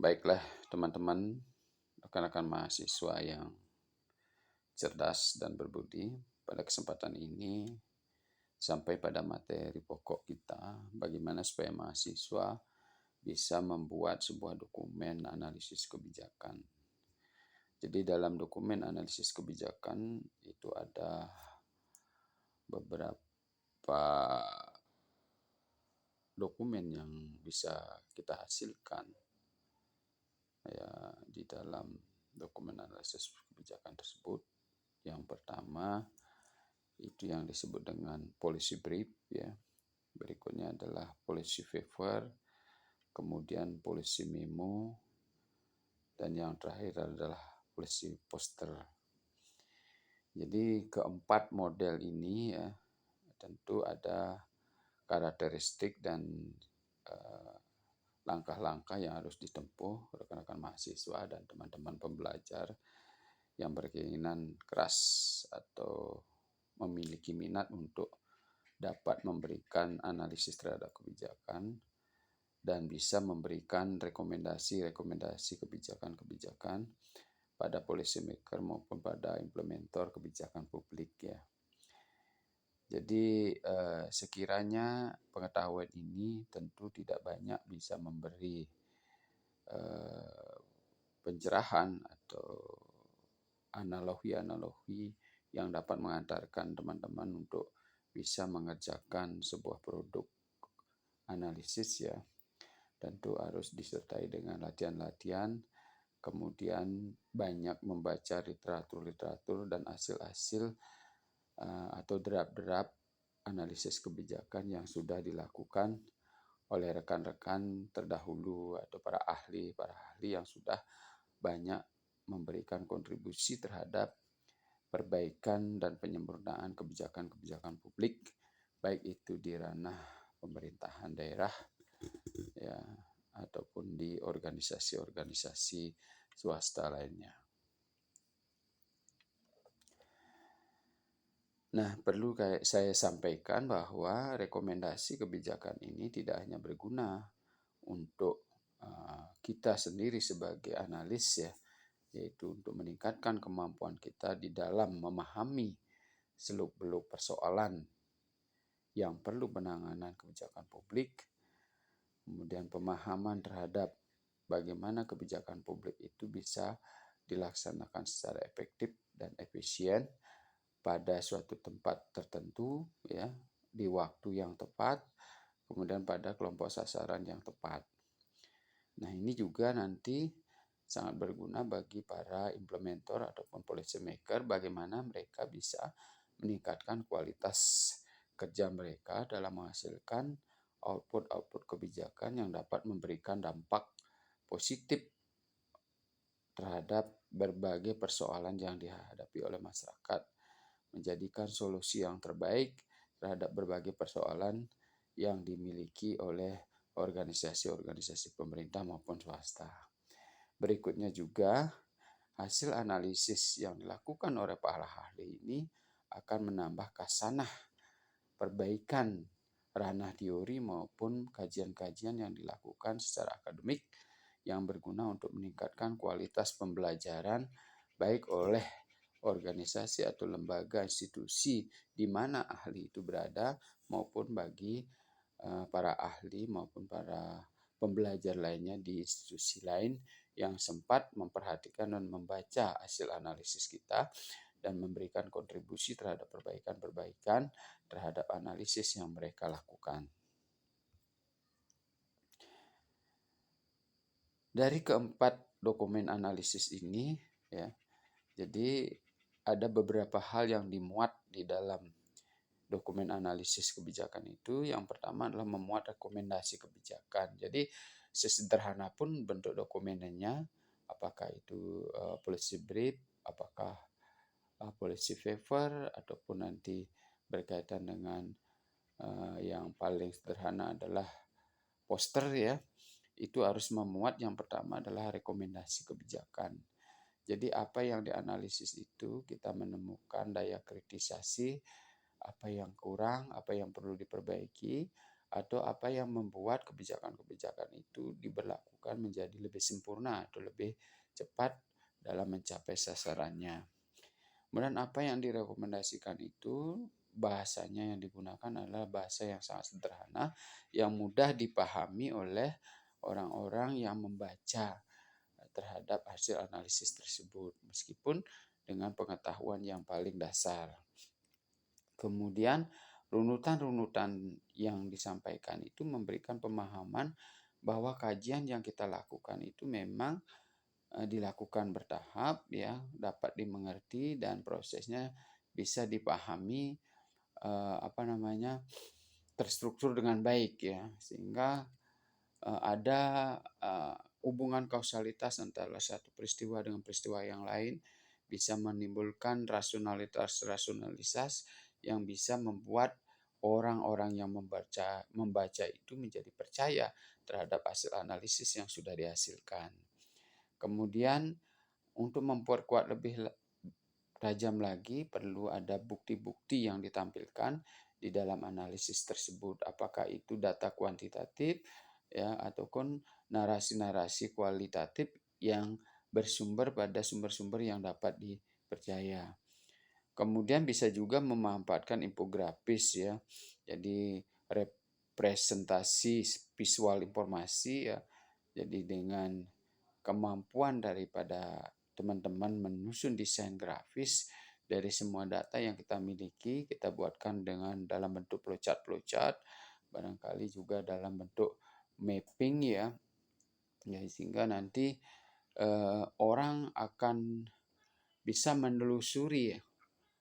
Baiklah teman-teman, rekan-rekan mahasiswa yang cerdas dan berbudi, pada kesempatan ini sampai pada materi pokok kita, bagaimana supaya mahasiswa bisa membuat sebuah dokumen analisis kebijakan. Jadi dalam dokumen analisis kebijakan itu ada beberapa dokumen yang bisa kita hasilkan ya di dalam dokumen analisis kebijakan tersebut. Yang pertama itu yang disebut dengan policy brief ya. Berikutnya adalah policy paper, kemudian policy memo, dan yang terakhir adalah policy poster. Jadi keempat model ini ya tentu ada karakteristik dan langkah-langkah yang harus ditempuh rekan-rekan mahasiswa dan teman-teman pembelajar yang berkeinginan keras atau memiliki minat untuk dapat memberikan analisis terhadap kebijakan dan bisa memberikan rekomendasi-rekomendasi kebijakan-kebijakan pada policy maker maupun pada implementer kebijakan publik ya. Jadi sekiranya pengetahuan ini tentu tidak banyak bisa memberi pencerahan atau analogi-analogi yang dapat mengantarkan teman-teman untuk bisa mengerjakan sebuah produk analisis ya. Tentu harus disertai dengan latihan-latihan, kemudian banyak membaca literatur-literatur dan hasil-hasil atau draft-draft analisis kebijakan yang sudah dilakukan oleh rekan-rekan terdahulu atau para ahli yang sudah banyak memberikan kontribusi terhadap perbaikan dan penyempurnaan kebijakan-kebijakan publik, baik itu di ranah pemerintahan daerah ya ataupun di organisasi-organisasi swasta lainnya. Nah, perlu saya sampaikan bahwa rekomendasi kebijakan ini tidak hanya berguna untuk kita sendiri sebagai analis ya, yaitu untuk meningkatkan kemampuan kita di dalam memahami seluk-beluk persoalan yang perlu penanganan kebijakan publik, kemudian pemahaman terhadap bagaimana kebijakan publik itu bisa dilaksanakan secara efektif dan efisien pada suatu tempat tertentu ya, di waktu yang tepat, kemudian pada kelompok sasaran yang tepat. Nah, ini juga nanti sangat berguna bagi para implementer ataupun policy maker, bagaimana mereka bisa meningkatkan kualitas kerja mereka dalam menghasilkan output kebijakan yang dapat memberikan dampak positif terhadap berbagai persoalan yang dihadapi oleh masyarakat, menjadikan solusi yang terbaik terhadap berbagai persoalan yang dimiliki oleh organisasi-organisasi pemerintah maupun swasta. Berikutnya juga, hasil analisis yang dilakukan oleh para ahli ini akan menambah khasanah perbaikan ranah teori maupun kajian-kajian yang dilakukan secara akademik yang berguna untuk meningkatkan kualitas pembelajaran baik oleh organisasi atau lembaga institusi di mana ahli itu berada maupun bagi para ahli maupun para pembelajar lainnya di institusi lain yang sempat memperhatikan dan membaca hasil analisis kita dan memberikan kontribusi terhadap perbaikan-perbaikan terhadap analisis yang mereka lakukan. Dari keempat dokumen analisis ini ya, jadi ada beberapa hal yang dimuat di dalam dokumen analisis kebijakan itu. Yang pertama adalah memuat rekomendasi kebijakan. Jadi sesederhana pun bentuk dokumennya, apakah itu policy brief, apakah policy paper, ataupun nanti berkaitan dengan yang paling sederhana adalah poster ya, itu harus memuat yang pertama adalah rekomendasi kebijakan. Jadi apa yang dianalisis itu kita menemukan daya kritisasi, apa yang kurang, apa yang perlu diperbaiki, atau apa yang membuat kebijakan-kebijakan itu diberlakukan menjadi lebih sempurna atau lebih cepat dalam mencapai sasarannya. Kemudian apa yang direkomendasikan itu bahasanya yang digunakan adalah bahasa yang sangat sederhana, yang mudah dipahami oleh orang-orang yang membaca terhadap hasil analisis tersebut, meskipun dengan pengetahuan yang paling dasar. Kemudian runutan-runutan yang disampaikan itu memberikan pemahaman bahwa kajian yang kita lakukan itu memang dilakukan bertahap, ya, dapat dimengerti dan prosesnya bisa dipahami, terstruktur dengan baik, ya, sehingga ada hubungan kausalitas antara satu peristiwa dengan peristiwa yang lain, bisa menimbulkan rasionalitas yang bisa membuat orang-orang yang membaca itu menjadi percaya terhadap hasil analisis yang sudah dihasilkan. Kemudian untuk memperkuat lebih tajam lagi, perlu ada bukti-bukti yang ditampilkan di dalam analisis tersebut. Apakah itu data kuantitatif, ya, ataupun narasi-narasi kualitatif yang bersumber pada sumber-sumber yang dapat dipercaya. Kemudian bisa juga memanfaatkan infografis, ya. Jadi representasi visual informasi, ya. Jadi dengan kemampuan daripada teman-teman menyusun desain grafis dari semua data yang kita miliki, kita buatkan dalam bentuk flowchart, barangkali juga dalam bentuk mapping, ya, sehingga nanti orang akan bisa menelusuri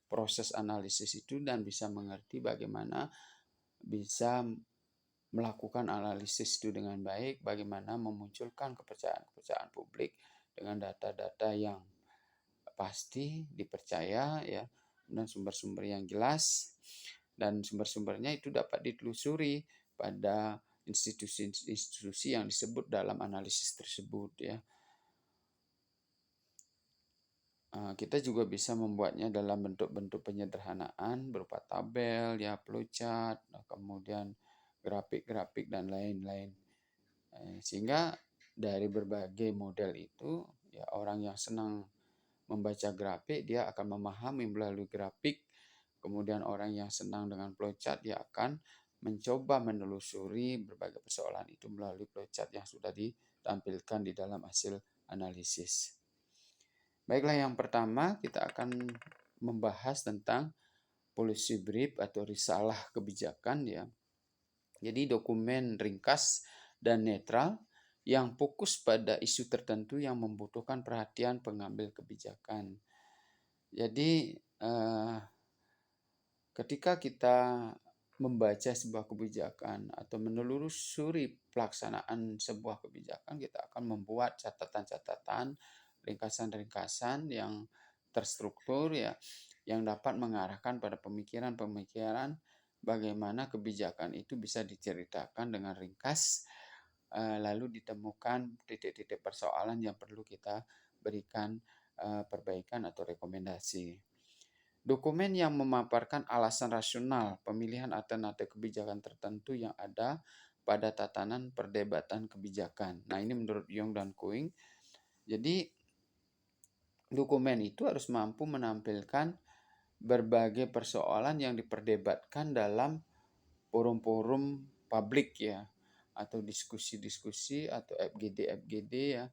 proses analisis itu dan bisa mengerti bagaimana bisa melakukan analisis itu dengan baik, bagaimana memunculkan kepercayaan publik dengan data-data yang pasti dipercaya, ya, dan sumber-sumber yang jelas, dan sumber-sumbernya itu dapat ditelusuri pada institusi-institusi yang disebut dalam analisis tersebut, ya. Kita juga bisa membuatnya dalam bentuk-bentuk penyederhanaan berupa tabel, ya, flowchart, kemudian grafik-grafik dan lain-lain. Sehingga dari berbagai model itu, ya, orang yang senang membaca grafik dia akan memahami melalui grafik. Kemudian orang yang senang dengan flowchart dia akan mencoba menelusuri berbagai persoalan itu melalui flowchart yang sudah ditampilkan di dalam hasil analisis. Baiklah, yang pertama kita akan membahas tentang policy brief atau risalah kebijakan, ya. Jadi dokumen ringkas dan netral yang fokus pada isu tertentu yang membutuhkan perhatian pengambil kebijakan. Jadi ketika kita membaca sebuah kebijakan atau menelusuri pelaksanaan sebuah kebijakan, kita akan membuat catatan-catatan, ringkasan-ringkasan yang terstruktur, ya, yang dapat mengarahkan pada pemikiran-pemikiran bagaimana kebijakan itu bisa diceritakan dengan ringkas, lalu ditemukan titik-titik persoalan yang perlu kita berikan perbaikan atau rekomendasi. Dokumen yang memaparkan alasan rasional pemilihan alternatif kebijakan tertentu yang ada pada tatanan perdebatan kebijakan. Nah, ini menurut Young dan Kuing. Jadi dokumen itu harus mampu menampilkan berbagai persoalan yang diperdebatkan dalam forum-forum publik, ya, atau diskusi-diskusi atau FGD, ya,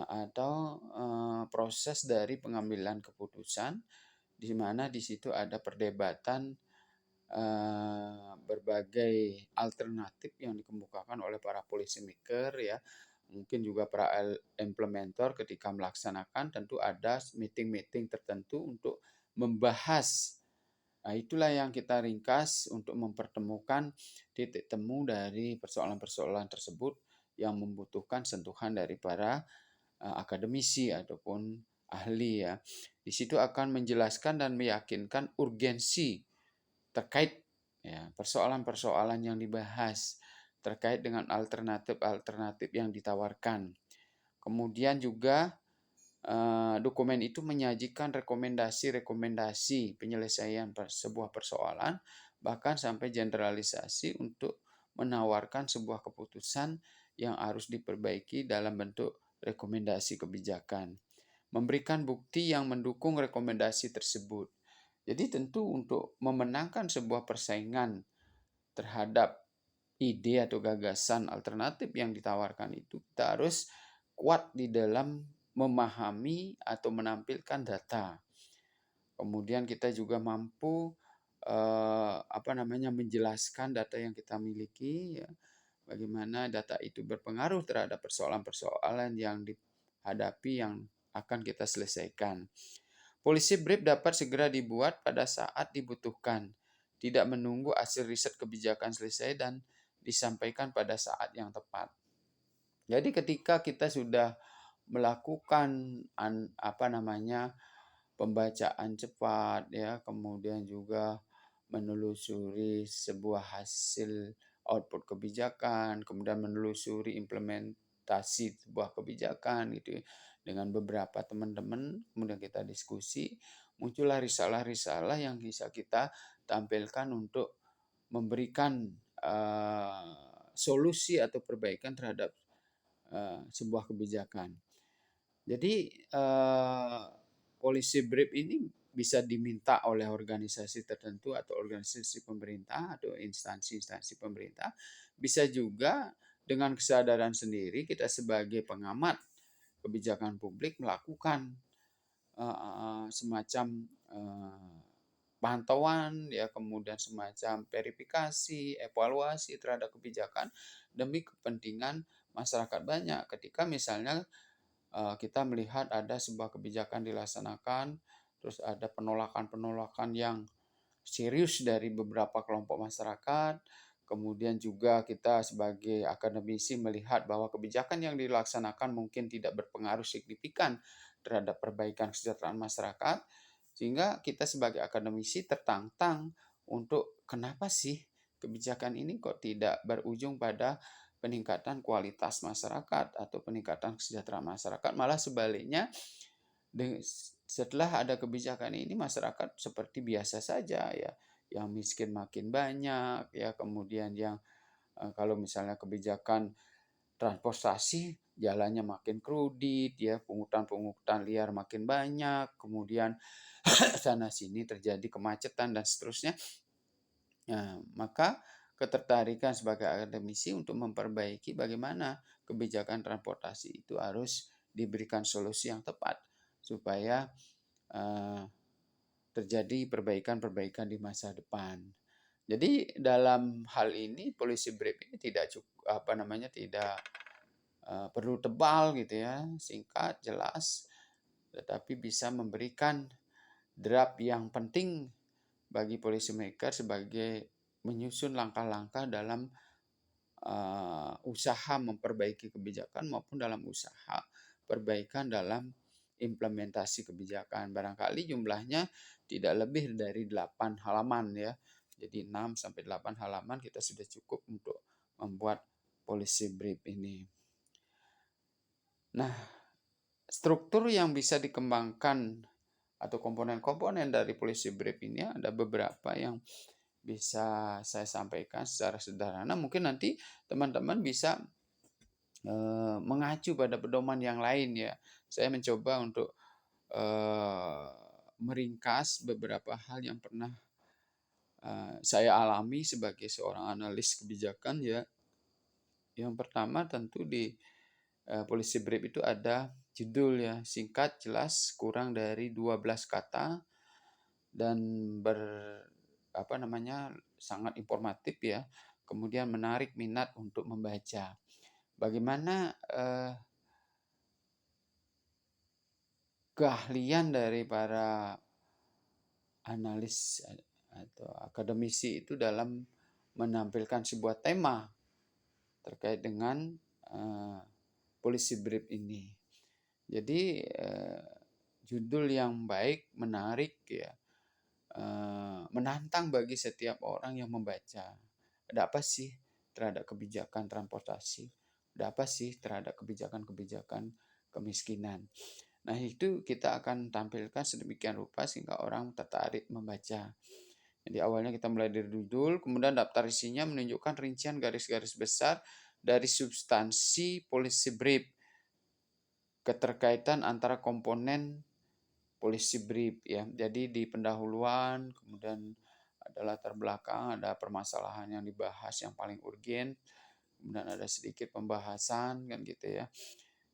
atau proses dari pengambilan keputusan di mana di situ ada perdebatan berbagai alternatif yang dikemukakan oleh para policy maker, ya. Mungkin juga para implementer ketika melaksanakan tentu ada meeting-meeting tertentu untuk membahas. Nah, itulah yang kita ringkas untuk mempertemukan titik temu dari persoalan-persoalan tersebut yang membutuhkan sentuhan dari para akademisi ataupun ahli, ya. Di situ akan menjelaskan dan meyakinkan urgensi terkait, ya, persoalan-persoalan yang dibahas terkait dengan alternatif-alternatif yang ditawarkan. Kemudian juga dokumen itu menyajikan rekomendasi-rekomendasi penyelesaian sebuah persoalan, bahkan sampai generalisasi untuk menawarkan sebuah keputusan yang harus diperbaiki dalam bentuk rekomendasi kebijakan. Memberikan bukti yang mendukung rekomendasi tersebut. Jadi tentu untuk memenangkan sebuah persaingan terhadap ide atau gagasan alternatif yang ditawarkan itu, kita harus kuat di dalam memahami atau menampilkan data. Kemudian kita juga mampu menjelaskan data yang kita miliki, ya, bagaimana data itu berpengaruh terhadap persoalan-persoalan yang dihadapi yang akan kita selesaikan. Policy brief dapat segera dibuat pada saat dibutuhkan, tidak menunggu hasil riset kebijakan selesai dan disampaikan pada saat yang tepat. Jadi ketika kita sudah melakukan pembacaan cepat, ya, kemudian juga menelusuri sebuah hasil output kebijakan, kemudian menelusuri implementasi sebuah kebijakan gitu dengan beberapa teman-teman, kemudian kita diskusi, muncullah risalah-risalah yang bisa kita tampilkan untuk memberikan solusi atau perbaikan terhadap sebuah kebijakan. Jadi policy brief ini bisa diminta oleh organisasi tertentu atau organisasi pemerintah atau instansi-instansi pemerintah. Bisa juga dengan kesadaran sendiri kita sebagai pengamat kebijakan publik melakukan semacam pantauan, ya, kemudian semacam verifikasi, evaluasi terhadap kebijakan demi kepentingan masyarakat banyak. Ketika misalnya kita melihat ada sebuah kebijakan dilaksanakan, terus ada penolakan-penolakan yang serius dari beberapa kelompok masyarakat, kemudian juga kita sebagai akademisi melihat bahwa kebijakan yang dilaksanakan mungkin tidak berpengaruh signifikan terhadap perbaikan kesejahteraan masyarakat, sehingga kita sebagai akademisi tertantang untuk kenapa sih kebijakan ini kok tidak berujung pada peningkatan kualitas masyarakat atau peningkatan kesejahteraan masyarakat, malah sebaliknya setelah ada kebijakan ini masyarakat seperti biasa saja, ya, yang miskin makin banyak, ya, kemudian yang kalau misalnya kebijakan transportasi jalannya makin krudit, ya, pungutan-pungutan liar makin banyak, kemudian sana sini terjadi kemacetan dan seterusnya. Nah, maka ketertarikan sebagai akademisi untuk memperbaiki bagaimana kebijakan transportasi itu harus diberikan solusi yang tepat supaya terjadi perbaikan-perbaikan di masa depan. Jadi dalam hal ini policy brief ini tidak tidak perlu tebal gitu, ya, singkat, jelas, tetapi bisa memberikan draft yang penting bagi policy maker sebagai menyusun langkah-langkah dalam usaha memperbaiki kebijakan maupun dalam usaha perbaikan dalam implementasi kebijakan. Barangkali jumlahnya tidak lebih dari 8 halaman, ya. Jadi 6 sampai 8 halaman kita sudah cukup untuk membuat policy brief ini. Nah, struktur yang bisa dikembangkan atau komponen-komponen dari policy brief ini ada beberapa yang bisa saya sampaikan secara sederhana. Mungkin nanti teman-teman bisa mengacu pada pedoman yang lain, ya. Saya mencoba untuk meringkas beberapa hal yang pernah saya alami sebagai seorang analis kebijakan, ya. Yang pertama tentu di policy brief itu ada judul, ya, singkat, jelas, kurang dari 12 kata dan sangat informatif, ya. Kemudian menarik minat untuk membaca. Bagaimana keahlian dari para analis atau akademisi itu dalam menampilkan sebuah tema terkait dengan policy brief ini. Jadi judul yang baik, menarik, ya, menantang bagi setiap orang yang membaca. Ada apa sih terhadap kebijakan transportasi? Ada apa sih terhadap kebijakan-kebijakan kemiskinan? Nah, itu kita akan tampilkan sedemikian rupa sehingga orang tertarik membaca. Jadi awalnya kita mulai dari judul, kemudian daftar isinya menunjukkan rincian garis-garis besar dari substansi policy brief, keterkaitan antara komponen policy brief ya. Jadi di pendahuluan, kemudian ada latar belakang, ada permasalahan yang dibahas yang paling urgen, kemudian ada sedikit pembahasan kan gitu ya.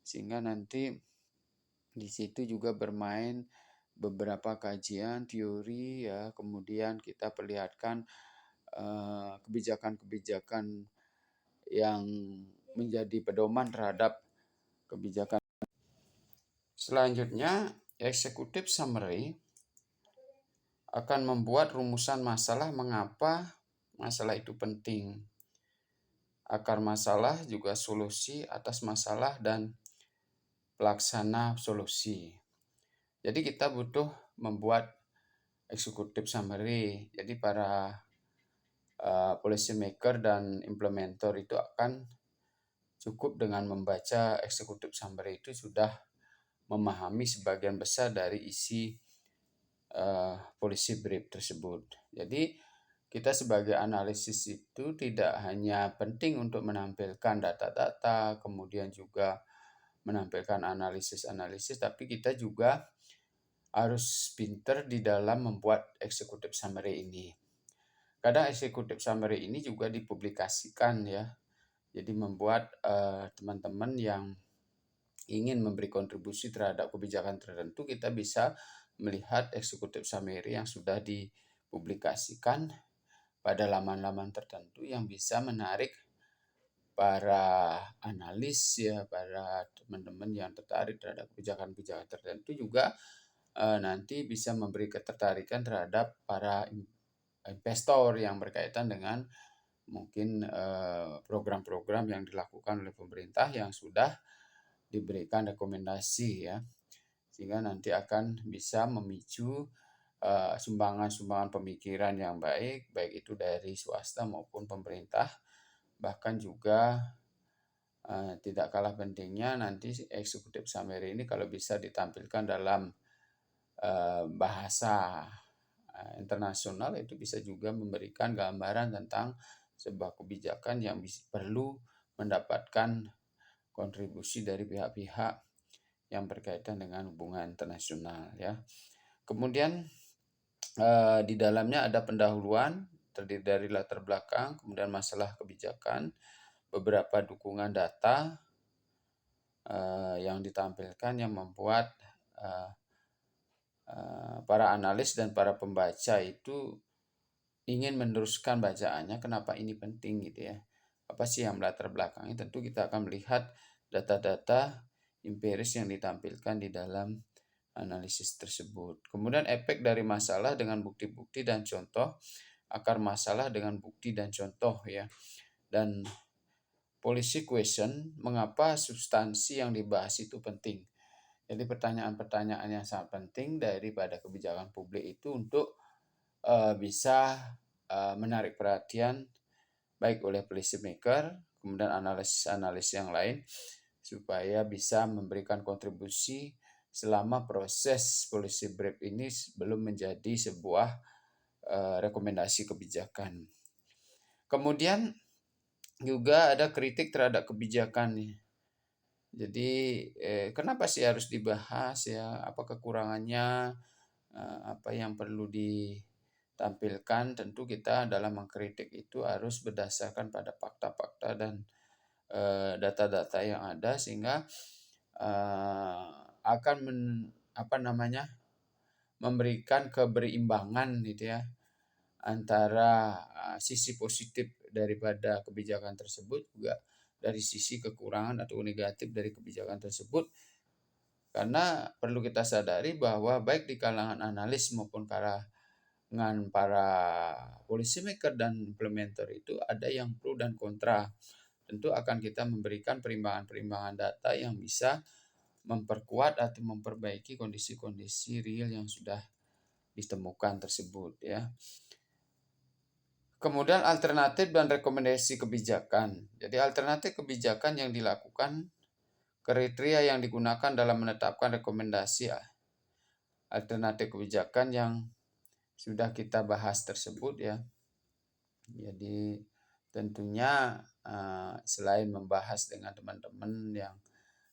Sehingga nanti di situ juga bermain beberapa kajian teori ya, kemudian kita perlihatkan kebijakan-kebijakan yang menjadi pedoman terhadap kebijakan. Selanjutnya, executive summary akan membuat rumusan masalah mengapa masalah itu penting. Akar masalah juga solusi atas masalah dan pelaksana solusi. Jadi kita butuh membuat executive summary. Jadi para policy maker dan implementer itu akan cukup dengan membaca executive summary itu sudah memahami sebagian besar dari isi policy brief tersebut. Jadi kita sebagai analisis itu tidak hanya penting untuk menampilkan data-data, kemudian juga menampilkan analisis-analisis, tapi kita juga harus pinter di dalam membuat executive summary ini. Kadang executive summary ini juga dipublikasikan ya. Jadi membuat teman-teman yang ingin memberi kontribusi terhadap kebijakan tertentu, kita bisa melihat executive summary yang sudah dipublikasikan pada laman-laman tertentu yang bisa menarik para analis ya, para teman-teman yang tertarik terhadap kebijakan-kebijakan tertentu juga nanti bisa memberi ketertarikan terhadap para investor yang berkaitan dengan mungkin program-program yang dilakukan oleh pemerintah yang sudah diberikan rekomendasi ya, sehingga nanti akan bisa memicu sumbangan-sumbangan pemikiran yang baik itu dari swasta maupun pemerintah. Bahkan juga tidak kalah pentingnya nanti executive summary ini kalau bisa ditampilkan dalam bahasa internasional, itu bisa juga memberikan gambaran tentang sebuah kebijakan yang perlu mendapatkan kontribusi dari pihak-pihak yang berkaitan dengan hubungan internasional ya. Kemudian di dalamnya ada pendahuluan terdiri dari latar belakang, kemudian masalah kebijakan, beberapa dukungan data yang ditampilkan yang membuat para analis dan para pembaca itu ingin meneruskan bacaannya. Kenapa ini penting gitu ya? Apa sih yang melatar belakangnya? Tentu kita akan melihat data-data empiris yang ditampilkan di dalam analisis tersebut. Kemudian efek dari masalah dengan bukti-bukti dan contoh, akar masalah dengan bukti dan contoh ya. Dan policy question, mengapa substansi yang dibahas itu penting. Jadi pertanyaan-pertanyaan yang sangat penting daripada kebijakan publik itu untuk bisa menarik perhatian baik oleh policy maker, kemudian analis-analis yang lain, supaya bisa memberikan kontribusi selama proses policy brief ini belum menjadi sebuah rekomendasi kebijakan. Kemudian juga ada kritik terhadap kebijakan nih. Jadi kenapa sih harus dibahas ya? Apa kekurangannya? Apa yang perlu ditampilkan? Tentu kita dalam mengkritik itu harus berdasarkan pada fakta-fakta dan data-data yang ada, sehingga akan memberikan keberimbangan gitu ya antara sisi positif daripada kebijakan tersebut, juga dari sisi kekurangan atau negatif dari kebijakan tersebut. Karena perlu kita sadari bahwa baik di kalangan analis maupun kalangan para policy maker dan implementer itu ada yang pro dan kontra. Tentu akan kita memberikan perimbangan-perimbangan data yang bisa memperkuat atau memperbaiki kondisi-kondisi real yang sudah ditemukan tersebut ya. Kemudian alternatif dan rekomendasi kebijakan. Jadi alternatif kebijakan yang dilakukan, kriteria yang digunakan dalam menetapkan rekomendasi alternatif kebijakan yang sudah kita bahas tersebut ya. Jadi tentunya selain membahas dengan teman-teman yang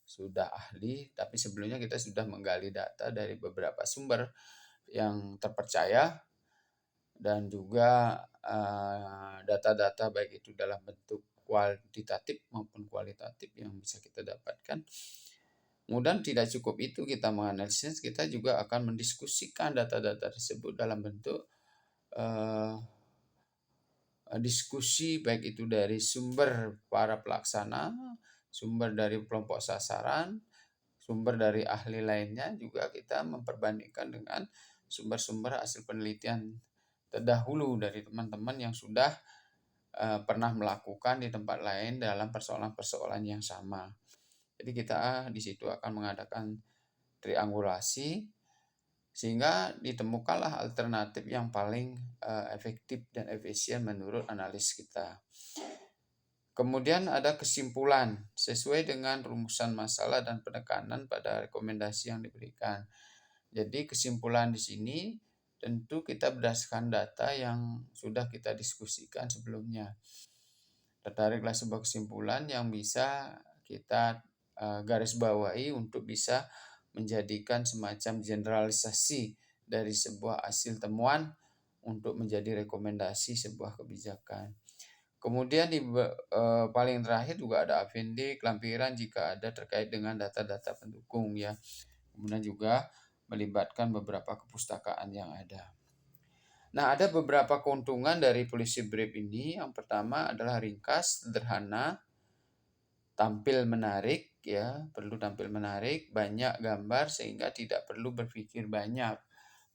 sudah ahli, tapi sebelumnya kita sudah menggali data dari beberapa sumber yang terpercaya, dan juga data-data baik itu dalam bentuk kuantitatif maupun kualitatif yang bisa kita dapatkan. Kemudian tidak cukup itu kita menganalisis, kita juga akan mendiskusikan data-data tersebut dalam bentuk diskusi, baik itu dari sumber para pelaksana, sumber dari kelompok sasaran, sumber dari ahli lainnya, juga kita memperbandingkan dengan sumber-sumber hasil penelitian terdahulu dari teman-teman yang sudah pernah melakukan di tempat lain dalam persoalan-persoalan yang sama. Jadi kita di situ akan mengadakan triangulasi sehingga ditemukanlah alternatif yang paling efektif dan efisien menurut analis kita. Kemudian ada kesimpulan sesuai dengan rumusan masalah dan penekanan pada rekomendasi yang diberikan. Jadi kesimpulan di sini tentu kita berdasarkan data yang sudah kita diskusikan sebelumnya. Tertariklah sebuah kesimpulan yang bisa kita garis bawahi untuk bisa menjadikan semacam generalisasi dari sebuah hasil temuan untuk menjadi rekomendasi sebuah kebijakan. Kemudian di paling terakhir juga ada appendix, lampiran jika ada terkait dengan data-data pendukung ya. Kemudian juga melibatkan beberapa kepustakaan yang ada. Nah, ada beberapa keuntungan dari policy brief ini. Yang pertama adalah ringkas, sederhana, tampil menarik ya, perlu tampil menarik, banyak gambar sehingga tidak perlu berpikir banyak.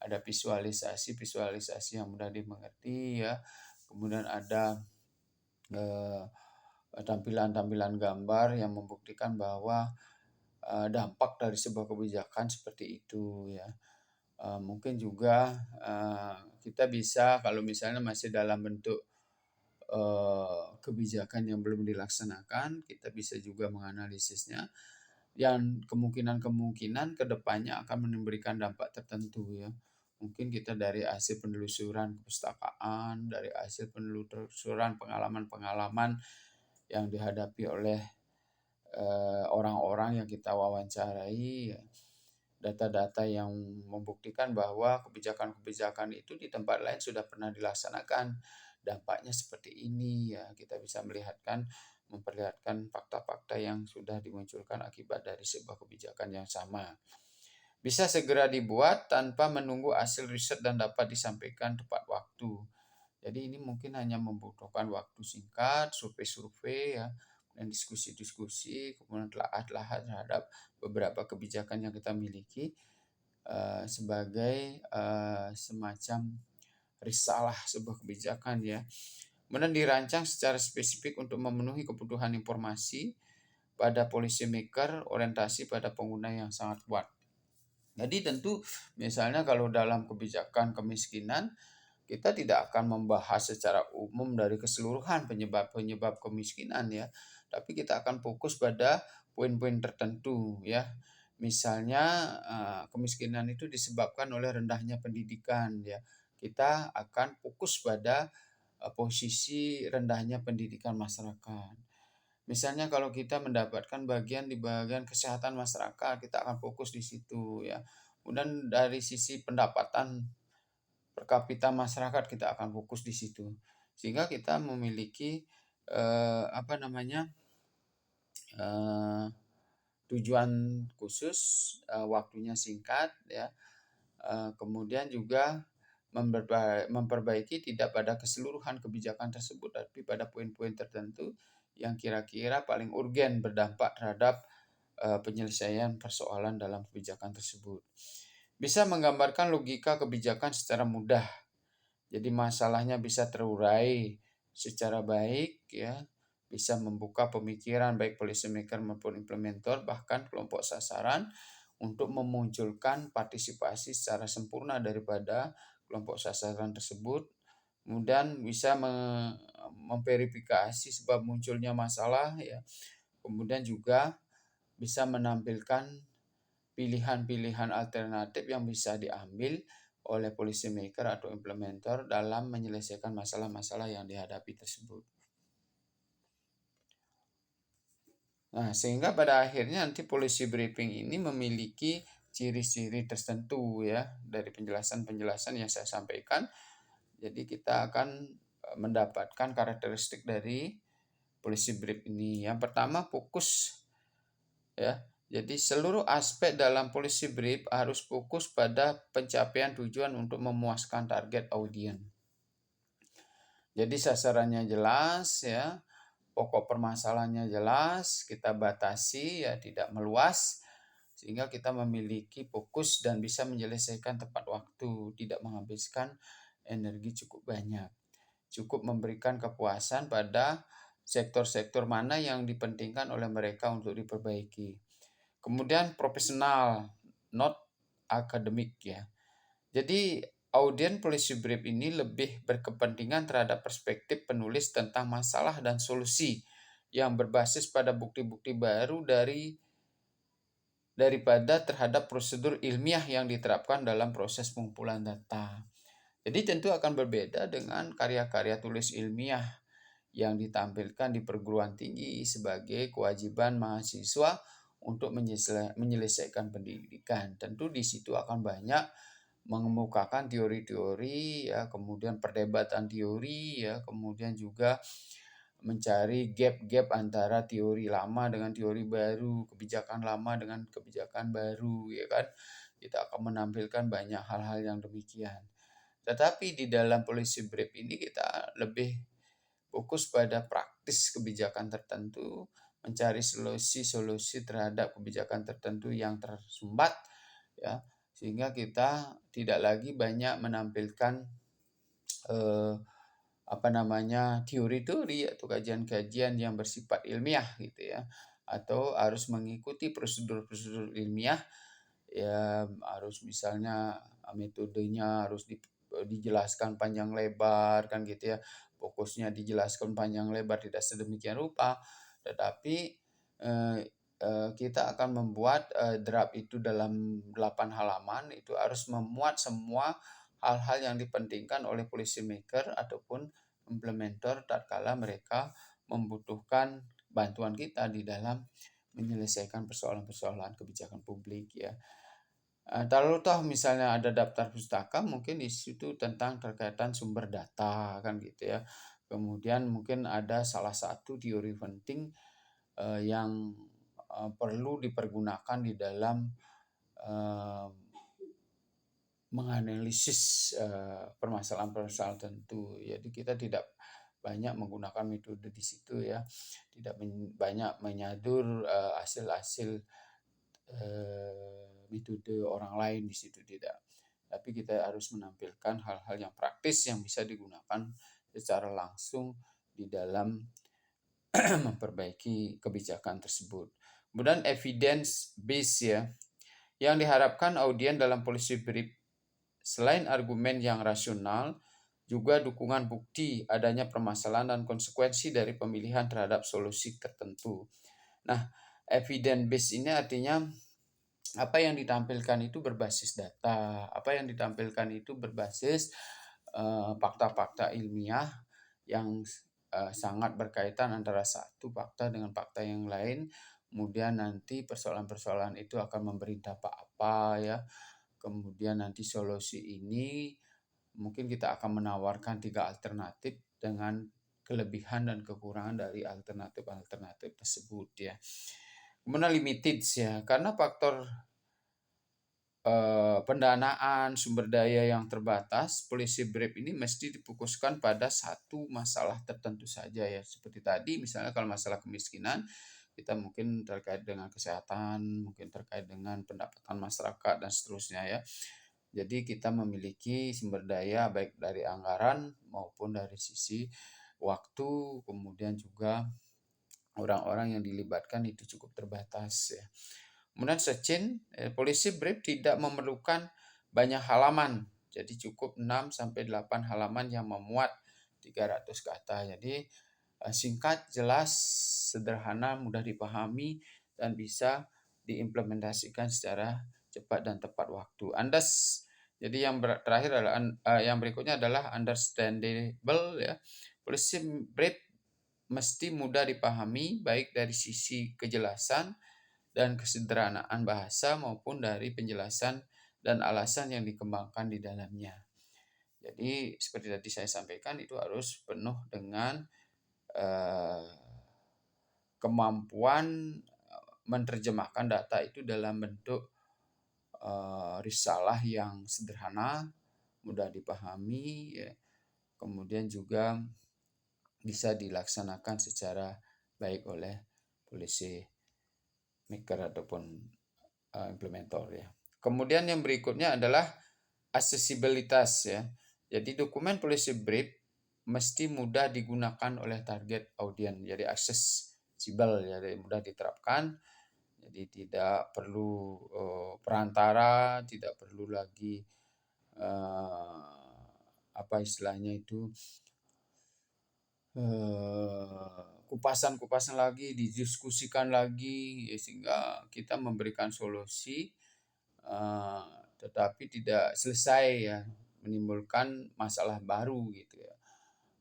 Ada visualisasi yang mudah dimengerti ya. Kemudian ada tampilan-tampilan gambar yang membuktikan bahwa dampak dari sebuah kebijakan seperti itu ya. Mungkin juga kita bisa kalau misalnya masih dalam bentuk kebijakan yang belum dilaksanakan, kita bisa juga menganalisisnya yang kemungkinan kedepannya akan memberikan dampak tertentu ya. Mungkin kita dari hasil penelusuran kepustakaan, dari hasil penelusuran pengalaman-pengalaman yang dihadapi oleh orang-orang yang kita wawancarai, data-data yang membuktikan bahwa kebijakan-kebijakan itu di tempat lain sudah pernah dilaksanakan. Dampaknya seperti ini ya, kita bisa memperlihatkan fakta-fakta yang sudah dimunculkan akibat dari sebuah kebijakan yang sama. Bisa segera dibuat tanpa menunggu hasil riset dan dapat disampaikan tepat waktu. Jadi ini mungkin hanya membutuhkan waktu singkat, survei-survei ya, dan diskusi-diskusi, kemudian telaah terhadap beberapa kebijakan yang kita miliki sebagai semacam risalah sebuah kebijakan ya. Kemudian dirancang secara spesifik untuk memenuhi kebutuhan informasi pada policy maker, orientasi pada pengguna yang sangat kuat. Jadi tentu misalnya kalau dalam kebijakan kemiskinan, kita tidak akan membahas secara umum dari keseluruhan penyebab-penyebab kemiskinan ya, tapi kita akan fokus pada poin-poin tertentu ya. Misalnya kemiskinan itu disebabkan oleh rendahnya pendidikan ya. Kita akan fokus pada posisi rendahnya pendidikan masyarakat. Misalnya kalau kita mendapatkan di bagian kesehatan masyarakat, kita akan fokus di situ ya. Kemudian dari sisi pendapatan per kapita masyarakat kita akan fokus di situ. Sehingga kita memiliki tujuan khusus, waktunya singkat ya. Kemudian juga memperbaiki tidak pada keseluruhan kebijakan tersebut, tapi pada poin-poin tertentu yang kira-kira paling urgen berdampak terhadap penyelesaian persoalan dalam kebijakan tersebut. Bisa menggambarkan logika kebijakan secara mudah. Jadi masalahnya bisa terurai secara baik ya, bisa membuka pemikiran baik policy maker maupun implementer bahkan kelompok sasaran untuk memunculkan partisipasi secara sempurna daripada kelompok sasaran tersebut. Kemudian bisa memverifikasi sebab munculnya masalah ya. Kemudian juga bisa menampilkan pilihan-pilihan alternatif yang bisa diambil oleh policy maker atau implementer dalam menyelesaikan masalah-masalah yang dihadapi tersebut. Nah, sehingga pada akhirnya nanti policy briefing ini memiliki ciri-ciri tertentu ya dari penjelasan-penjelasan yang saya sampaikan. Jadi kita akan mendapatkan karakteristik dari policy brief ini. Yang pertama fokus ya. Jadi seluruh aspek dalam policy brief harus fokus pada pencapaian tujuan untuk memuaskan target audiens. Jadi sasarannya jelas ya, pokok permasalahannya jelas, kita batasi ya tidak meluas sehingga kita memiliki fokus dan bisa menyelesaikan tepat waktu, tidak menghabiskan energi cukup banyak. Cukup memberikan kepuasan pada sektor-sektor mana yang dipentingkan oleh mereka untuk diperbaiki. Kemudian profesional, not akademik ya. Jadi audien policy brief ini lebih berkepentingan terhadap perspektif penulis tentang masalah dan solusi yang berbasis pada bukti-bukti baru daripada terhadap prosedur ilmiah yang diterapkan dalam proses pengumpulan data. Jadi tentu akan berbeda dengan karya-karya tulis ilmiah yang ditampilkan di perguruan tinggi sebagai kewajiban mahasiswa untuk menyelesaikan pendidikan. Tentu di situ akan banyak mengemukakan teori-teori ya, kemudian perdebatan teori ya, kemudian juga mencari gap-gap antara teori lama dengan teori baru, kebijakan lama dengan kebijakan baru ya kan. Kita akan menampilkan banyak hal-hal yang demikian. Tetapi di dalam policy brief ini kita lebih fokus pada praktis kebijakan tertentu, mencari solusi-solusi terhadap kebijakan tertentu yang tersumbat ya, sehingga kita tidak lagi banyak menampilkan teori-teori atau kajian-kajian yang bersifat ilmiah gitu ya, atau harus mengikuti prosedur-prosedur ilmiah ya, harus misalnya metodenya harus dijelaskan panjang lebar kan gitu ya, fokusnya dijelaskan panjang lebar tidak sedemikian rupa, tetapi kita akan membuat draft itu dalam 8 halaman, itu harus memuat semua hal-hal yang dipentingkan oleh policy maker ataupun implementer tatkala mereka membutuhkan bantuan kita di dalam menyelesaikan persoalan-persoalan kebijakan publik ya. Kalau toh misalnya ada daftar pustaka, mungkin di situ tentang terkaitan sumber data kan gitu ya. Kemudian mungkin ada salah satu teori penting yang perlu dipergunakan di dalam menganalisis permasalahan-permasalahan tertentu. Jadi kita tidak banyak menggunakan metode di situ ya, tidak banyak menyadur hasil-hasil metode orang lain di situ, tidak. Tapi kita harus menampilkan hal-hal yang praktis yang bisa digunakan secara langsung di dalam memperbaiki kebijakan tersebut. Kemudian evidence base ya, yang diharapkan audien dalam policy brief selain argumen yang rasional, juga dukungan bukti adanya permasalahan dan konsekuensi dari pemilihan terhadap solusi tertentu. Nah, evidence base ini artinya apa yang ditampilkan itu berbasis data, apa yang ditampilkan itu berbasis fakta-fakta ilmiah yang sangat berkaitan antara satu fakta dengan fakta yang lain. Kemudian nanti persoalan-persoalan itu akan memberi dampak apa ya. Kemudian nanti solusi ini mungkin kita akan menawarkan 3 alternatif dengan kelebihan dan kekurangan dari alternatif-alternatif tersebut ya. Kemudian limited ya, karena faktor pendanaan, sumber daya yang terbatas, policy brief ini mesti difokuskan pada satu masalah tertentu saja ya. Seperti tadi misalnya kalau masalah kemiskinan, kita mungkin terkait dengan kesehatan, mungkin terkait dengan pendapatan masyarakat dan seterusnya ya. Jadi kita memiliki sumber daya baik dari anggaran maupun dari sisi waktu, kemudian juga orang-orang yang dilibatkan itu cukup terbatas ya. Kemudian policy brief tidak memerlukan banyak halaman. Jadi cukup 6 sampai 8 halaman yang memuat 300 kata. Jadi singkat, jelas, sederhana, mudah dipahami dan bisa diimplementasikan secara cepat dan tepat waktu. Anda Jadi terakhir adalah yang berikutnya adalah understandable ya. Policy brief mesti mudah dipahami baik dari sisi kejelasan dan kesederhanaan bahasa maupun dari penjelasan dan alasan yang dikembangkan di dalamnya. Jadi seperti tadi saya sampaikan itu harus penuh dengan eh, kemampuan menerjemahkan data itu dalam bentuk risalah yang sederhana, mudah dipahami, ya. Kemudian juga bisa dilaksanakan secara baik oleh policy maker ataupun implementator ya. Kemudian yang berikutnya adalah aksesibilitas ya. Jadi dokumen policy brief mesti mudah digunakan oleh target audiens. Jadi aksesibel ya, mudah diterapkan. Jadi tidak perlu perantara, tidak perlu lagi apa istilahnya itu kupasan-kupasan lagi, didiskusikan lagi, ya, sehingga kita memberikan solusi, tetapi tidak selesai ya, menimbulkan masalah baru gitu ya.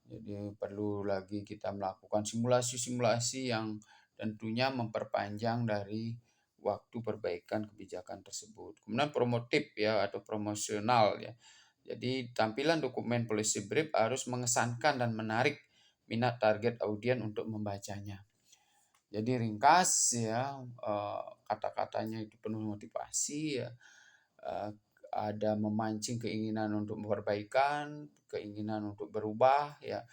Jadi perlu lagi kita melakukan simulasi-simulasi yang tentunya memperpanjang dari waktu perbaikan kebijakan tersebut. Kemudian promotif ya atau promosional ya. Jadi tampilan dokumen policy brief harus mengesankan dan menarik minat target audiens untuk membacanya. Jadi ringkas ya, kata-katanya itu penuh motivasi ya, ada memancing keinginan untuk memperbaikan, keinginan untuk berubah ya,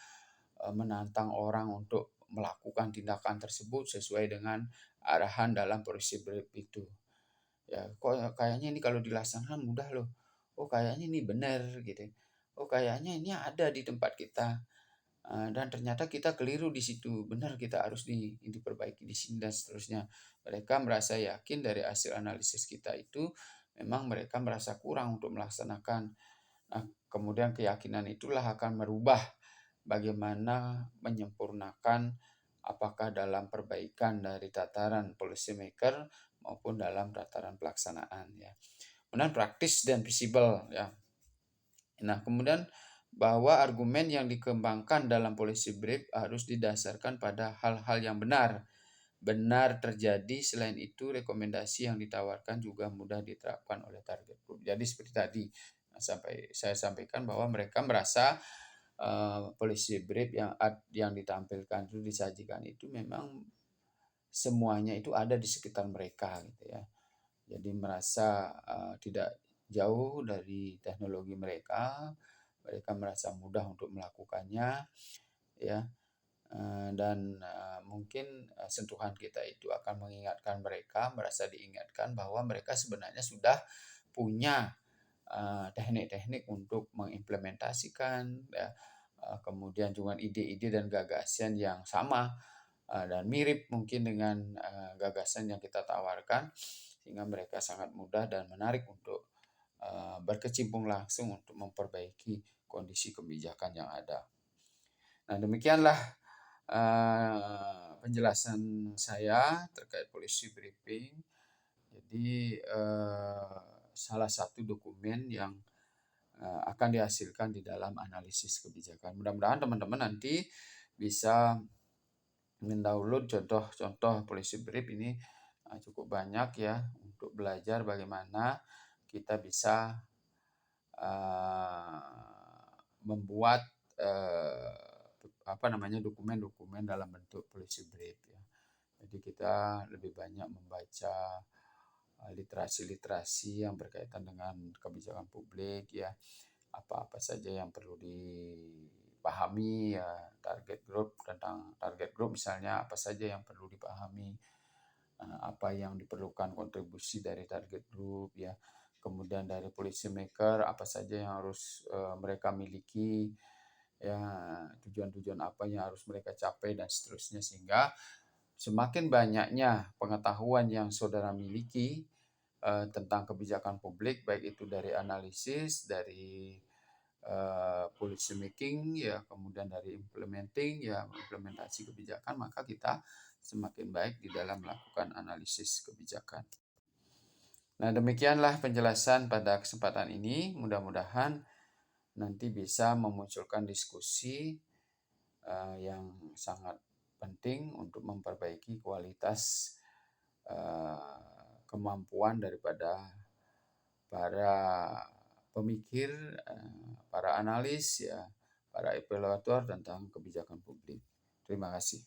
menantang orang untuk melakukan tindakan tersebut sesuai dengan arahan dalam policy brief itu. Ya, kok kayaknya ini kalau dilaksanakan mudah loh. Oh, kayaknya ini benar gitu. Oh, kayaknya ini ada di tempat kita. Dan ternyata kita keliru di situ. Benar kita harus diperbaiki di sini dan seterusnya. Mereka merasa yakin dari hasil analisis kita itu memang mereka merasa kurang untuk melaksanakan. Nah, kemudian keyakinan itulah akan merubah bagaimana menyempurnakan apakah dalam perbaikan dari tataran policy maker maupun dalam tataran pelaksanaan ya. Kemudian praktis dan visible ya. Nah, kemudian bahwa argumen yang dikembangkan dalam policy brief harus didasarkan pada hal-hal yang benar terjadi. Selain itu, rekomendasi yang ditawarkan juga mudah diterapkan oleh target group. Jadi seperti tadi saya sampaikan bahwa mereka merasa policy brief yang ditampilkan itu disajikan itu memang semuanya itu ada di sekitar mereka gitu ya. Jadi merasa tidak jauh dari teknologi mereka, mereka merasa mudah untuk melakukannya ya. Dan mungkin sentuhan kita itu akan mengingatkan mereka, merasa diingatkan bahwa mereka sebenarnya sudah punya teknik-teknik untuk mengimplementasikan ya, kemudian juga ide-ide dan gagasan yang sama dan mirip mungkin dengan gagasan yang kita tawarkan, sehingga mereka sangat mudah dan menarik untuk berkecimpung langsung untuk memperbaiki kondisi kebijakan yang ada. Nah, demikianlah penjelasan saya terkait policy briefing. Jadi salah satu dokumen yang akan dihasilkan di dalam analisis kebijakan. Mudah-mudahan teman-teman nanti bisa mendownload contoh-contoh policy brief ini cukup banyak ya untuk belajar bagaimana kita bisa membuat dokumen-dokumen dalam bentuk policy brief ya. Jadi kita lebih banyak membaca literasi-literasi yang berkaitan dengan kebijakan publik ya, apa-apa saja yang perlu dipahami ya, tentang target group misalnya apa saja yang perlu dipahami, apa yang diperlukan kontribusi dari target group ya, kemudian dari policy maker apa saja yang harus mereka miliki ya, tujuan-tujuan apa yang harus mereka capai dan seterusnya, sehingga semakin banyaknya pengetahuan yang saudara miliki tentang kebijakan publik, baik itu dari analisis, dari policy making ya, kemudian dari implementasi kebijakan, maka kita semakin baik di dalam melakukan analisis kebijakan. Nah, demikianlah penjelasan pada kesempatan ini. Mudah-mudahan nanti bisa memunculkan diskusi yang sangat penting untuk memperbaiki kualitas kemampuan daripada para pemikir, para analis, ya, para evaluator tentang kebijakan publik. Terima kasih.